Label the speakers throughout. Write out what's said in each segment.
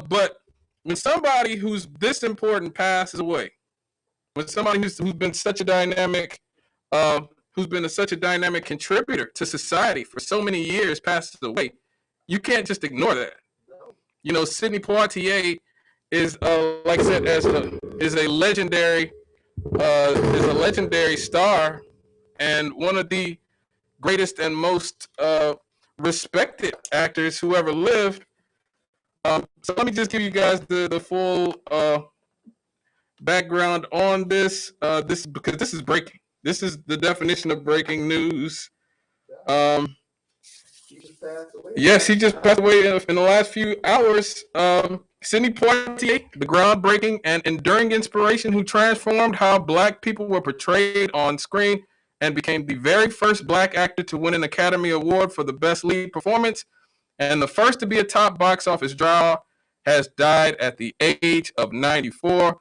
Speaker 1: But when somebody who's this important passes away, when somebody who's been such a dynamic, such a dynamic contributor to society for so many years passes away, you can't just ignore that. You know, Sidney Poitier is, like I said, is a legendary star and one of the greatest and most respected actors who ever lived. So let me just give you guys the full background on this. Because this is breaking. This is the definition of breaking news. Yes, he just passed away in the last few hours. Sidney Poitier, the groundbreaking and enduring inspiration who transformed how Black people were portrayed on screen and became the very first Black actor to win an Academy Award for the Best Lead Performance and the first to be a top box office draw, has died at the age of 94.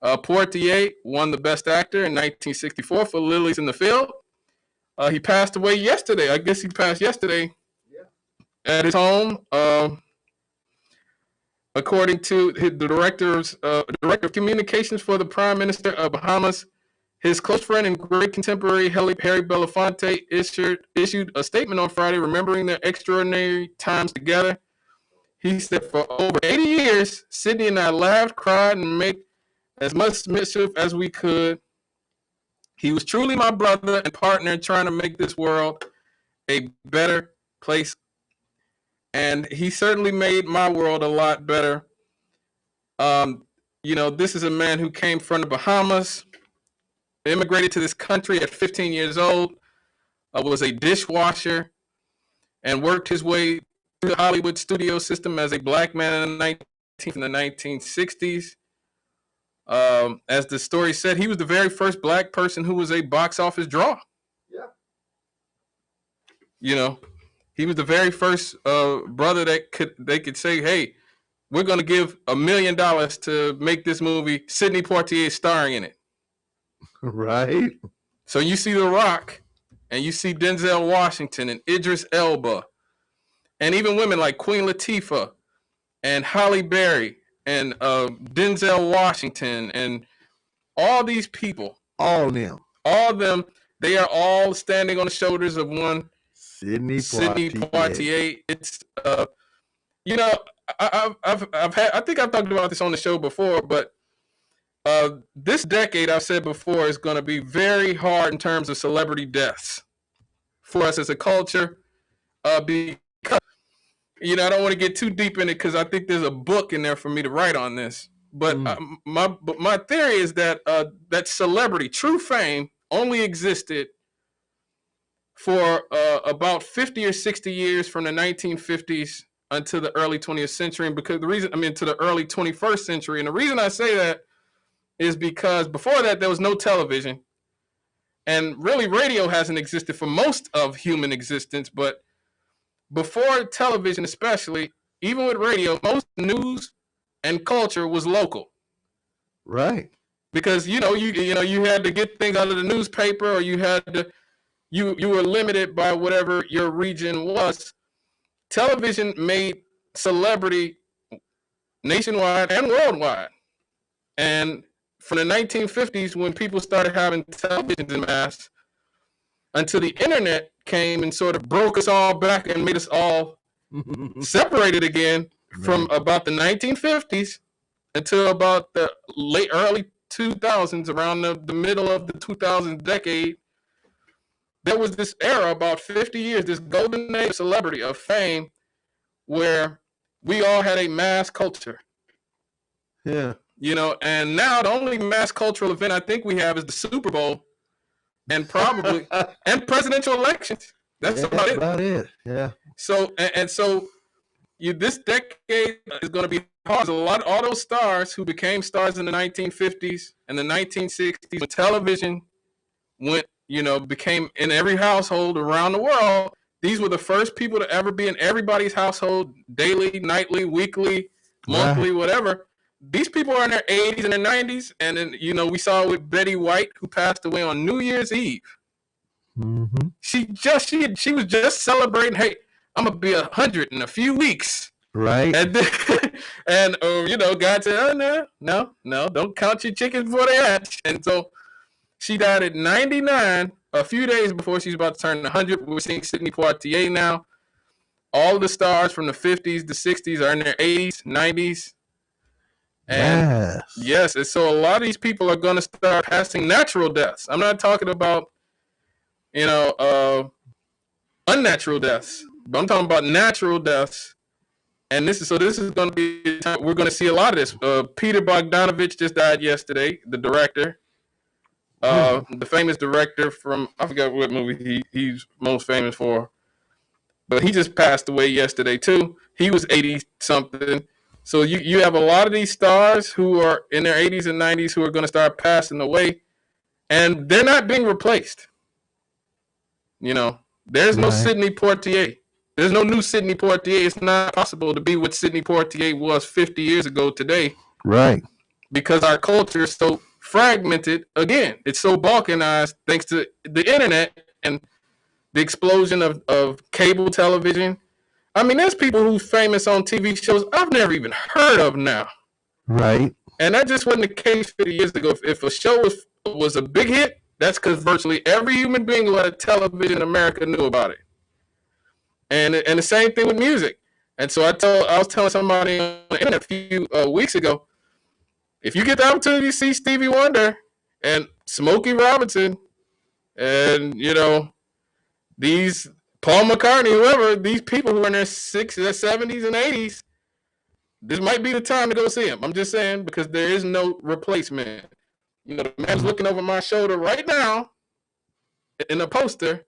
Speaker 1: Poitier won the Best Actor in 1964 for Lilies in the Field. He passed away yesterday. I guess he passed yesterday at his home. According to the director of communications for the Prime Minister of Bahamas, his close friend and great contemporary Harry Belafonte issued a statement on Friday remembering their extraordinary times together. He said, "For over 80 years, Sidney and I laughed, cried, and made as much mischief as we could. He was truly my brother and partner in trying to make this world a better place. And he certainly made my world a lot better." You know, this is a man who came from the Bahamas, immigrated to this country at 15 years old, was a dishwasher, and worked his way through the Hollywood studio system as a Black man in the 1960s. As the story said, he was the very first Black person who was a box office draw. Yeah. You know, he was the very first brother that they could say, "Hey, we're going to give $1 million to make this movie. Sidney Poitier starring in it."
Speaker 2: Right.
Speaker 1: So you see The Rock, and you see Denzel Washington and Idris Elba, and even women like Queen Latifah and Halle Berry and Denzel Washington and all these people.
Speaker 2: All of them.
Speaker 1: They are all standing on the shoulders of one
Speaker 2: Sidney
Speaker 1: Poitier. It's you know, I think I've talked about this on the show before, but this decade, I've said before, is going to be very hard in terms of celebrity deaths for us as a culture. Because, you know, I don't want to get too deep in it because I think there's a book in there for me to write on this. But my theory is that that celebrity, true fame, only existed for about 50 or 60 years from the 1950s until the early 20th century. And because to the early 21st century. And the reason I say that is because before that, there was no television. And really, radio hasn't existed for most of human existence. But before television, especially, even with radio, most news and culture was local.
Speaker 2: Right.
Speaker 1: Because, you had to get things out of the newspaper, or you were limited by whatever your region was. Television made celebrity nationwide and worldwide. And from the 1950s, when people started having televisions en masse, until the internet came and sort of broke us all back and made us all separated again from about the 1950s until about the early 2000s, around the middle of the 2000s decade. There was this era, about 50 years, this golden age of celebrity, of fame, where we all had a mass culture.
Speaker 2: Yeah.
Speaker 1: And now the only mass cultural event I think we have is the Super Bowl and probably and presidential elections. That's about it.
Speaker 2: Yeah.
Speaker 1: So this decade is going to be hard. All those stars who became stars in the 1950s and the 1960s when television became in every household around the world. These were the first people to ever be in everybody's household, daily, nightly, weekly, monthly, whatever. These people are in their 80s and their 90s. And then, we saw with Betty White, who passed away on New Year's Eve. Mm-hmm. She was just celebrating, hey, I'm going to be 100 in a few weeks.
Speaker 2: Right.
Speaker 1: And then, and God said, "Oh no, don't count your chickens before they hatch." And so she died at 99, a few days before she's about to turn 100. We're seeing Sidney Poitier now. All the stars from the 50s, the 60s are in their 80s, 90s. And yes, and so a lot of these people are going to start passing natural deaths. I'm not talking about, unnatural deaths, but I'm talking about natural deaths. And this is going to be, we're going to see a lot of this. Peter Bogdanovich just died yesterday, the director. The famous director from, I forgot what movie he's most famous for, but he just passed away yesterday too. He was 80 something. So you have a lot of these stars who are in their 80s and 90s who are going to start passing away, and they're not being replaced. There's no Sidney Poitier. There's no new Sidney Poitier. It's not possible to be what Sidney Poitier was 50 years ago today.
Speaker 2: Right.
Speaker 1: Because our culture is so fragmented. Again, it's so balkanized thanks to the internet and the explosion of cable television. I mean, there's people who's famous on TV shows I've never even heard of now.
Speaker 2: Right.
Speaker 1: And that just wasn't the case 50 years ago. If a show was a big hit, that's because virtually every human being who had television in America knew about it. And the same thing with music. And so I was telling somebody on the internet a few weeks ago, if you get the opportunity to see Stevie Wonder and Smokey Robinson and, these Paul McCartney, whoever, these people who are in their 60s, their 70s and 80s, this might be the time to go see them. I'm just saying, because there is no replacement. The man's looking over my shoulder right now in the poster,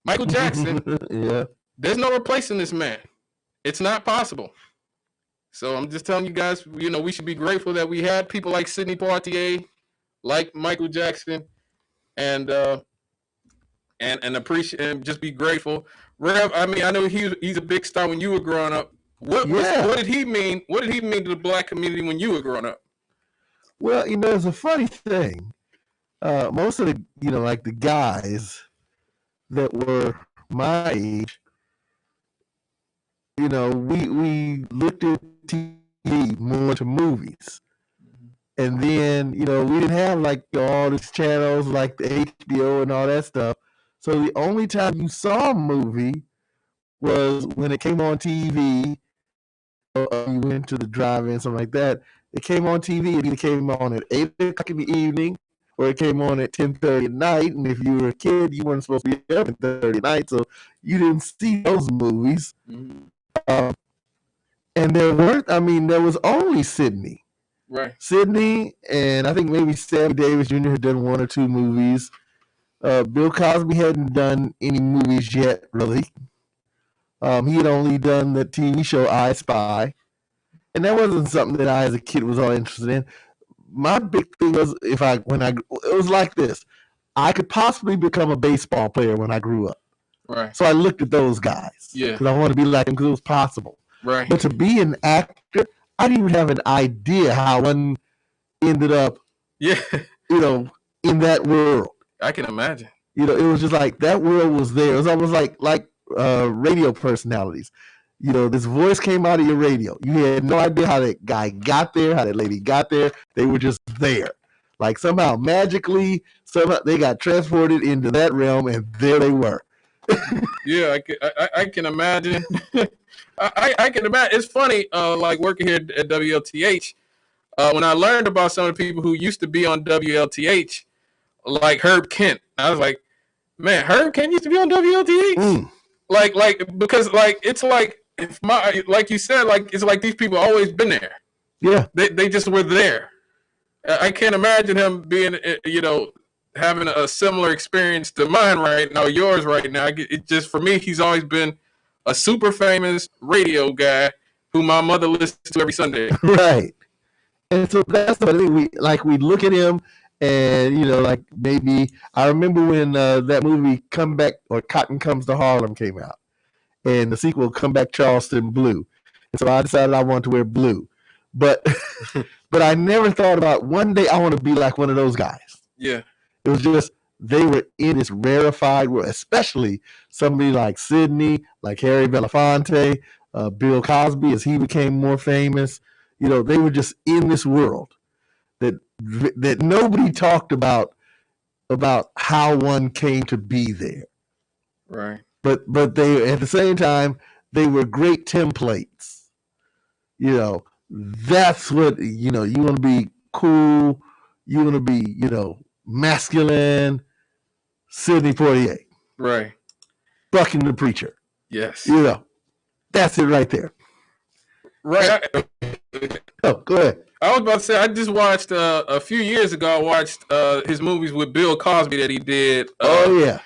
Speaker 1: Michael Jackson.
Speaker 2: Yeah.
Speaker 1: There's no replacing this man. It's not possible. So I'm just telling you guys, we should be grateful that we had people like Sidney Poitier, like Michael Jackson, and appreciate and just be grateful. Rev, I mean, I know he's a big star when you were growing up. What did he mean? What did he mean to the black community when you were growing up?
Speaker 2: Well, it's a funny thing. Most of the, like the guys that were my age, we looked at TV more to movies. And then, we didn't have like all these channels like the HBO and all that stuff. So the only time you saw a movie was when it came on TV. You went to the drive-in, something like that. It came on TV, and it came on at 8 o'clock in the evening, or it came on at 10:30 at night. And if you were a kid, you weren't supposed to be up at 10:30 at night, so you didn't see those movies. And there was only Sidney.
Speaker 1: Right.
Speaker 2: Sidney, and I think maybe Sammy Davis Jr. had done one or two movies. Bill Cosby hadn't done any movies yet, really. He had only done the TV show I Spy, and that wasn't something that I, as a kid, was all interested in. My big thing was it was like this: I could possibly become a baseball player when I grew up.
Speaker 1: Right.
Speaker 2: So I looked at those guys. Yeah. Because I wanted to be like them because it was possible.
Speaker 1: Right.
Speaker 2: But to be an actor, I didn't even have an idea how one ended up. Yeah. In that world.
Speaker 1: I can imagine.
Speaker 2: It was just like that world was there. It was almost like radio personalities. This voice came out of your radio. You had no idea how that guy got there, how that lady got there. They were just there. Like somehow magically, they got transported into that realm, and there they were.
Speaker 1: Yeah, I can imagine. I can imagine. It's funny, like working here at WLTH, when I learned about some of the people who used to be on WLTH, like Herb Kent. I was like, man, Herb Kent used to be on WLTH? Because it's like, like you said, like it's like these people always been there.
Speaker 2: Yeah.
Speaker 1: They just were there. I can't imagine him being, having a similar experience to mine right now, yours right now. It just, for me, he's always been a super famous radio guy who my mother listens to every Sunday.
Speaker 2: Right. And so that's the thing. We look at him and, like maybe I remember when that movie Come Back or Cotton Comes to Harlem came out, and the sequel Come Back Charleston Blue. And so I decided I wanted to wear blue. But but I never thought about one day I want to be like one of those guys.
Speaker 1: Yeah.
Speaker 2: It was just they were in this rarefied world, especially somebody like Sidney, like Harry Belafonte, Bill Cosby as he became more famous. You know, they were just in this world that nobody talked about how one came to be there.
Speaker 1: Right.
Speaker 2: But they at the same time they were great templates. You know, that's what you know. You want to be cool. You want to be masculine. Sidney Poitier,
Speaker 1: Right.
Speaker 2: Bucking the Preacher.
Speaker 1: Yes.
Speaker 2: You know, that's it right there.
Speaker 1: Right.
Speaker 2: Oh, go ahead.
Speaker 1: I was about to say, I just watched a few years ago. I watched his movies with Bill Cosby that he did.
Speaker 2: Oh yeah.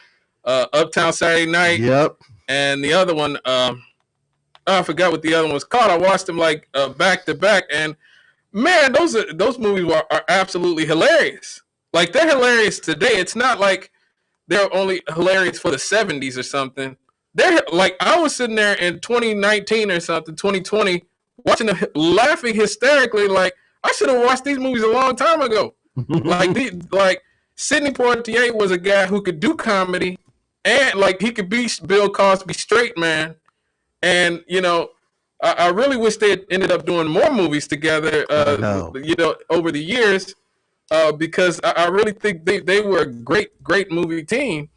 Speaker 1: Uptown Saturday Night.
Speaker 2: Yep.
Speaker 1: And the other one, I forgot what the other one was called. I watched them like back to back, and man, those movies are absolutely hilarious. Like they're hilarious today. It's not like they're only hilarious for the 70s or something. They're like I was sitting there in 2019 or something, 2020, watching them laughing hysterically. Like I should have watched these movies a long time ago. like Sidney Poitier was a guy who could do comedy, and like he could be Bill Cosby straight, man. And you know, I really wish they had ended up doing more movies together. You know, over the years, because I really think they were a great movie team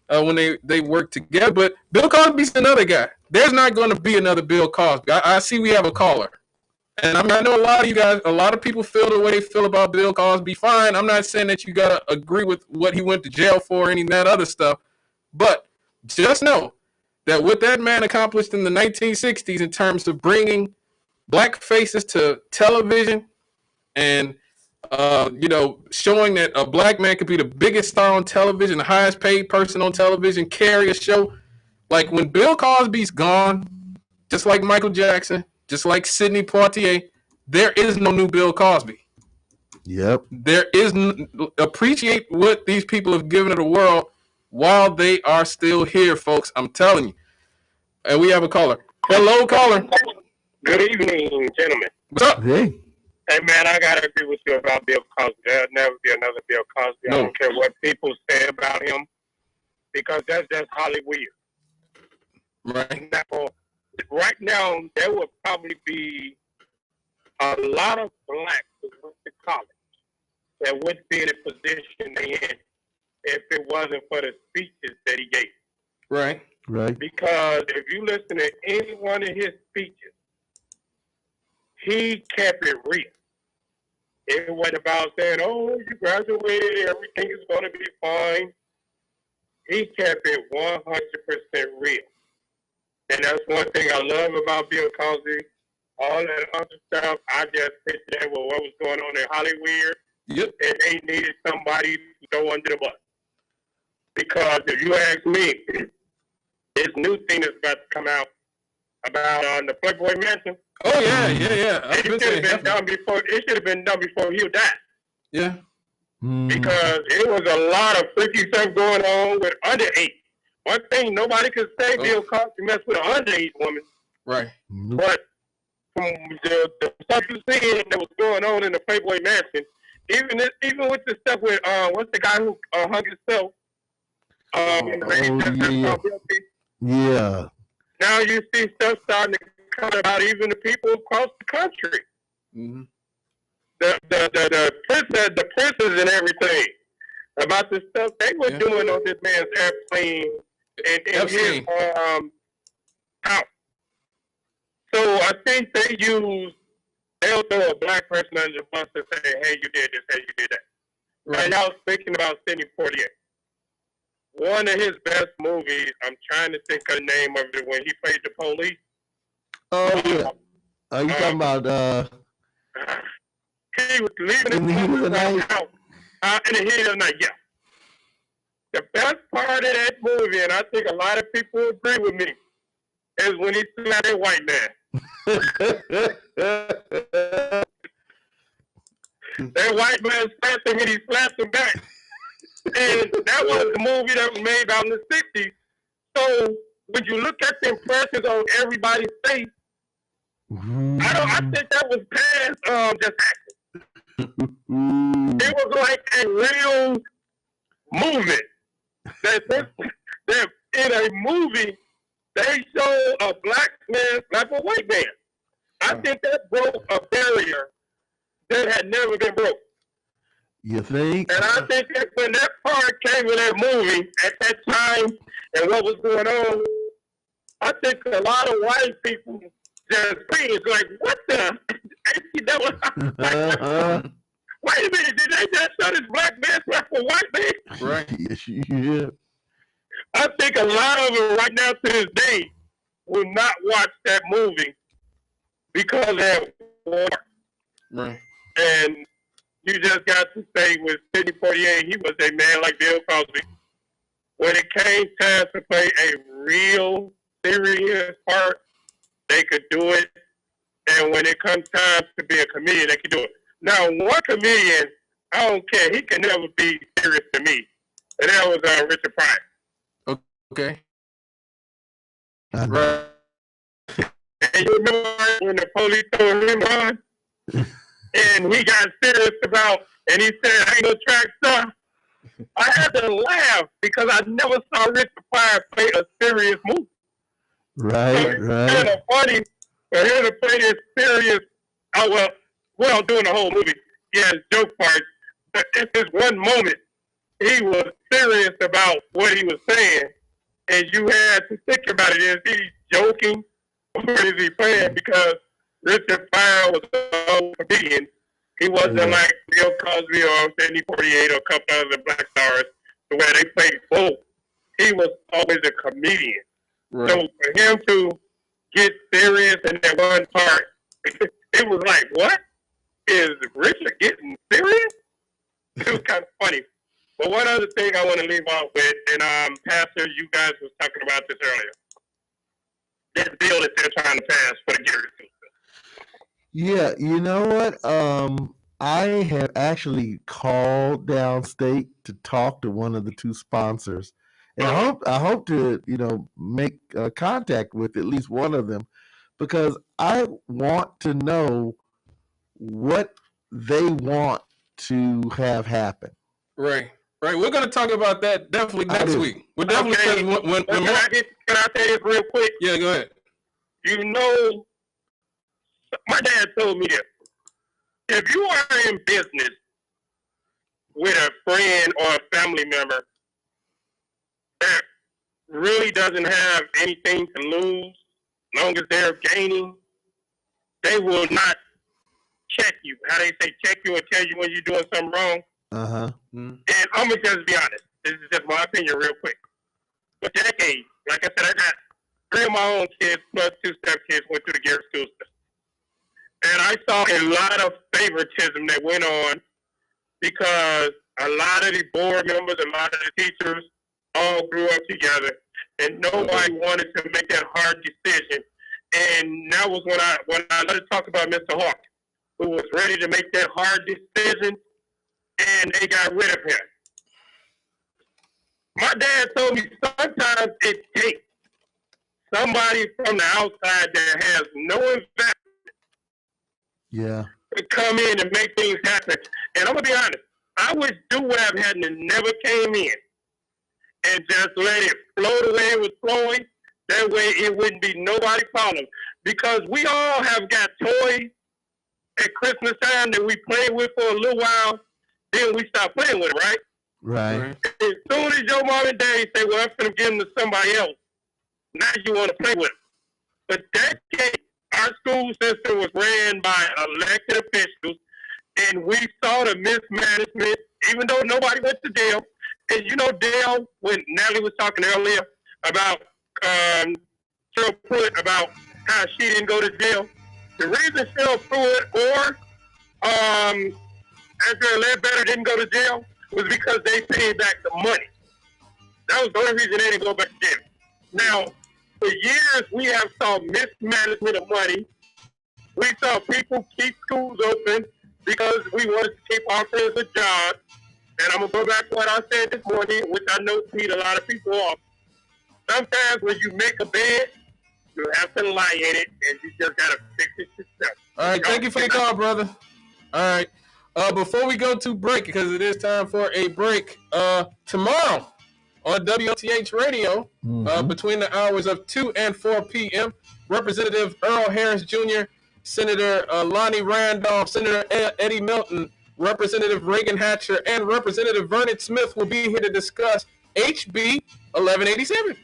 Speaker 1: when they worked together. But Bill Cosby's another guy. There's not going to be another Bill Cosby. I see we have a caller. And I know a lot of you guys, a lot of people feel the way they feel about Bill Cosby. Fine. I'm not saying that you got to agree with what he went to jail for or any of that other stuff. But just know that what that man accomplished in the 1960s in terms of bringing black faces to television and, you know, showing that a black man could be the biggest star on television, the highest paid person on television, carry a show. Like when Bill Cosby's gone, just like Michael Jackson, just like Sidney Poitier, there is no new Bill Cosby.
Speaker 2: Yep.
Speaker 1: There is appreciate what these people have given to the world while they are still here, folks. I'm telling you. And we have a caller. Hello, caller.
Speaker 3: Good evening, gentlemen.
Speaker 1: What's up?
Speaker 2: Hey.
Speaker 3: Hey, man, I got to agree with you about Bill Cosby. There'll never be another Bill Cosby.
Speaker 1: No.
Speaker 3: I don't care what people say about him because that's just Hollywood.
Speaker 1: Right.
Speaker 3: Now, right now, there will probably be a lot of blacks who went to college that wouldn't be in the position they in if it wasn't for the speeches that he gave.
Speaker 1: Right.
Speaker 2: Right.
Speaker 3: Because if you listen to any one of his speeches, he kept it real. It wasn't about saying, oh, you graduated, everything is going to be fine. He kept it 100% real. And that's one thing I love about Bill Cosby. All that other stuff, I just pictured that with what was going on in Hollywood.
Speaker 1: Yep.
Speaker 3: And they needed somebody to go under the bus. Because if you ask me, this new thing that's about to come out about the Playboy Mansion.
Speaker 1: Oh yeah.
Speaker 3: It should have been done before. It should have been done before he died.
Speaker 1: Yeah.
Speaker 3: Because it was a lot of freaky stuff going on with underage. One thing nobody could say, Bill Cosby messed with an underage woman.
Speaker 1: Right.
Speaker 3: But from the stuff you see that was going on in the Playboy Mansion, even with the stuff with what's the guy who hung himself?
Speaker 2: Yeah.
Speaker 3: Now you see stuff starting to come about even the people across the country.
Speaker 1: Mm-hmm.
Speaker 3: The princes and everything about the stuff they were doing on this man's airplane and in his house. So I think they'll throw a black person under the bus and say, hey, you did this, hey, you did that. Right. And I was thinking about Sidney Poitier. One of his best movies, I'm trying to think of the name of it, when he played the police.
Speaker 2: Oh, yeah. Are you talking about...
Speaker 3: He was leaving
Speaker 2: In the Heat of the Night?
Speaker 3: In the Heat of the Night, yeah. The best part of that movie, and I think a lot of people agree with me, is when he slapped that white man. That white man slapped him and he slapped him back. And that was the movie that was made out in the 60s. So when you look at the impressions on everybody's face, I think that was past just acting. It was like a real movement. That in a movie they show a black man slap a white man. I think that broke a barrier that had never been broke.
Speaker 2: You think?
Speaker 3: And I think that when that part came in that movie at that time and what was going on, I think a lot of white people just screamed like, "What the?" Wait a minute, did they just show this black man slap a white man?
Speaker 1: Right.
Speaker 2: Yes, yeah.
Speaker 3: I think a lot of them right now to this day will not watch that movie because of that war.
Speaker 1: Right.
Speaker 3: And you just got to say with Sidney Poitier, he was a man like Bill Cosby. When it came time to play a real serious part, they could do it. And when it comes time to be a comedian, they could do it. Now, one comedian, I don't care. He can never be serious to me. And that was Richard Pryor.
Speaker 1: Okay.
Speaker 3: Right. And you remember when the police told him on? And he got serious about, and he said, "Ain't no track star." I had to laugh because I never saw Richard Pryor play a serious movie.
Speaker 2: Right,
Speaker 3: so
Speaker 2: right.
Speaker 3: Kind of funny for him to play this serious. Oh well, doing the whole movie, yeah, joke parts. But at this one moment, he was serious about what he was saying, and you had to think about it: is he joking or is he playing? Because Richard Pryor was a comedian. He wasn't like Bill Cosby or Sidney Poitier or a couple other black stars where they played both. He was always a comedian. Right. So for him to get serious in that one part, it was like, what? Is Richard getting serious? It was kind of funny. But one other thing I want to leave off with, and Pastor, you guys was talking about this earlier. This bill that they're trying to pass for the Gary system.
Speaker 2: Yeah, you know what? I have actually called downstate to talk to one of the two sponsors, and I hope to make contact with at least one of them, because I want to know what they want to have happen.
Speaker 1: Right. Right. We're going to talk about that definitely next week. We're definitely when
Speaker 3: can I say this real quick?
Speaker 1: Yeah, go ahead.
Speaker 3: You know, my dad told me this. If you are in business with a friend or a family member that really doesn't have anything to lose, as long as they're gaining, they will not check you. How they say check you and tell you when you're doing something wrong.
Speaker 2: Uh-huh.
Speaker 3: And I'm going to just be honest. This is just my opinion real quick. For decades, like I said, I got 3 of my own kids plus 2 stepkids went through the Garrett school system. And I saw a lot of favoritism that went on because a lot of the board members, a lot of the teachers all grew up together, and nobody wanted to make that hard decision. And that was when I let talk about Mr. Hawk, who was ready to make that hard decision, and they got rid of him. My dad told me sometimes it takes somebody from the outside that has no investment to come in and make things happen. And I'm going to be honest, I wish Do-Web hadn't never came in and just let it flow the way it was flowing. That way it wouldn't be nobody's problem. Because we all have got toys at Christmas time that we play with for a little while, then we stop playing with it, right?
Speaker 2: Right.
Speaker 3: As soon as your mom and daddy say, well, I'm going to give them to somebody else, now you want to play with them. For decades, our school system was ran by elected officials, and we saw the mismanagement, even though nobody went to jail. And you know, Dale, when Natalie was talking earlier about Cheryl Pruitt, about how she didn't go to jail, the reason Cheryl Pruitt or Andrea Ledbetter didn't go to jail was because they paid back the money. That was the only reason they didn't go back to jail. Now, for years, we have saw mismanagement of money. We saw people keep schools open because we wanted to keep our friends a job. And I'm going to go back to what I said this morning, which I know beat a lot of people off. Sometimes when you make a bed, you have to lie in it, and you just got to fix it yourself.
Speaker 1: All right, thank you for the call, brother. All right. Before we go to break, because it is time for a break, tomorrow on WLTH Radio between the hours of 2 and 4 p.m. Representative Earl Harris Jr., Senator Lonnie Randolph, Senator Eddie Milton, Representative Reagan Hatcher, and Representative Vernon Smith will be here to discuss HB 1187.